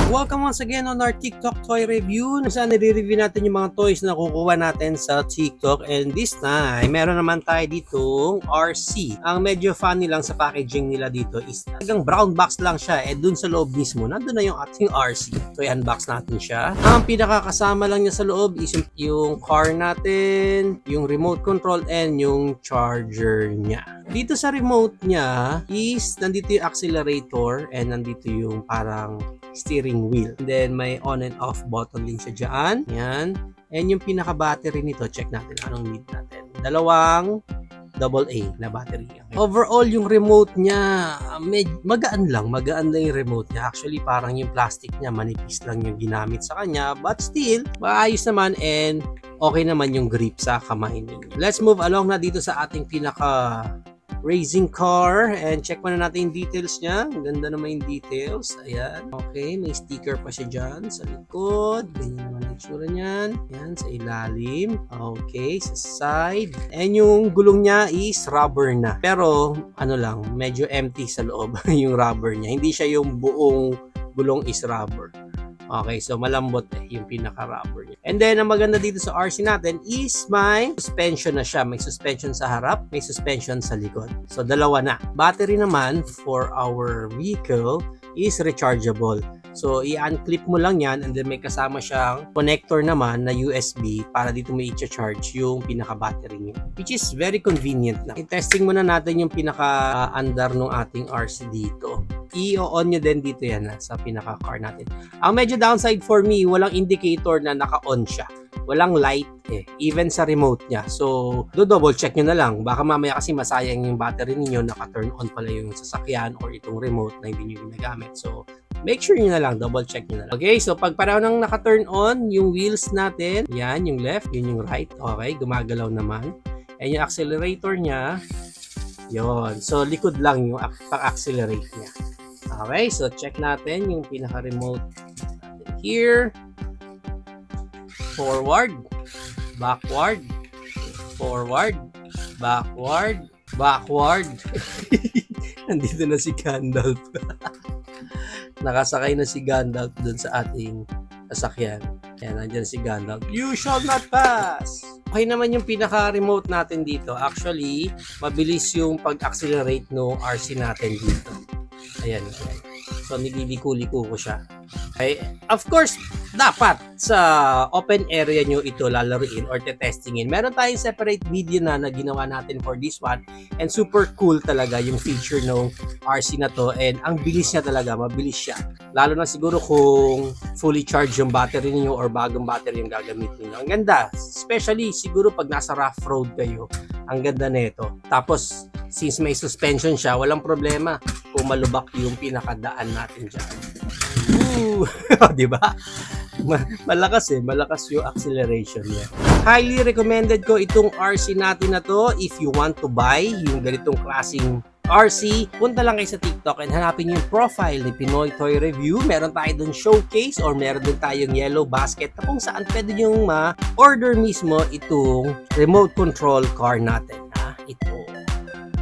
Welcome once again on our TikTok toy review. Saan nire-review natin yung mga toys na nakukuha natin sa TikTok. And this time, meron naman tayo ditong RC. Ang medyo funny lang sa packaging nila dito is talagang brown box lang siya. Eh dun sa loob mismo, nandun na yung ating RC. So i-unbox natin siya. Ang pinakakasama lang niya sa loob is yung car natin, yung remote control, and yung charger niya. Dito sa remote niya is nandito yung accelerator and nandito yung parang steering wheel. And then may on and off button din siya dyan. Yan. And yung pinaka-battery nito, check natin anong need natin. Dalawang AA na battery. Okay. Overall, yung remote niya, magaan lang yung remote niya. Actually, parang yung plastic niya, manipis lang yung ginamit sa kanya. But still, maayos naman and okay naman yung grip sa kamay ninyo. Let's move along na dito sa ating pinaka racing car and check muna natin yung details niya. Ang ganda naman yung details. Ayan. Okay, may sticker pa siya dyan sa likod. Ganyan naman yung tsura niyan. Ayan, sa ilalim. Okay, sa side. And yung gulong niya is rubber na. Pero, ano lang, medyo empty sa loob yung rubber niya. Hindi siya yung buong gulong is rubber. Okay, so malambot yung pinaka-rubber niya. And then, ang maganda dito sa RC natin is may suspension na siya. May suspension sa harap, may suspension sa likod. So, dalawa na. Battery naman for our vehicle is rechargeable. So, i-unclip mo lang yan and then may kasama siyang connector naman na USB para dito may i-charge yung pinaka-battery niyo. Which is very convenient na. I-testing muna natin yung pinaka-andar ng ating RC dito. I-on nyo din dito yan sa pinaka-car natin. Ang medyo downside for me, walang indicator na naka-on siya. Walang light even sa remote niya. So, double check nyo na lang. Baka mamaya kasi masayang yung battery niyo, naka-turn on pala yung sasakyan or itong remote na hindi nyo ginagamit. So, make sure nyo na lang, double check nyo na lang. Okay, so pag pareho nang naka-turn on, yung wheels natin, yan, yung left, yun yung right. Okay, gumagalaw naman. And yung accelerator niya, yun. So, likod lang yung pang-accelerate niya. Okay, so check natin yung pinaka-remote natin here. Forward, backward, forward, backward, backward. Nandito na si Gandalf. Nakasakay na si Gandalf dun sa ating sasakyan. Ayan, nandyan si Gandalf. You shall not pass! Okay naman yung pinaka-remote natin dito. Actually, mabilis yung pag-accelerate no RC natin dito. Ayan. So, nililiko-liko ko siya. Okay. Of course, dapat sa open area nyo ito lalaruin or testingin. Meron tayong separate video na ginawa natin for this one. And super cool talaga yung feature ng RC na to. And ang bilis niya talaga. Mabilis siya. Lalo na siguro kung fully charged yung battery niyo or bagong battery yung gagamitin niyo. Ang ganda. Especially siguro pag nasa rough road kayo. Ang ganda nito. Tapos, since may suspension siya, walang problema kung malubak yung pinakadaan natin dyan. Diba? Malakas malakas yung acceleration niya. Highly recommended ko itong RC natin na to. If you want to buy yung ganitong klaseng RC, punta lang kayo sa TikTok and hanapin yung profile ni Pinoy Toy Review. Meron tayo dun showcase or meron din tayong yellow basket na kung saan pwede nyo ma-order mismo itong remote control car natin. Ito.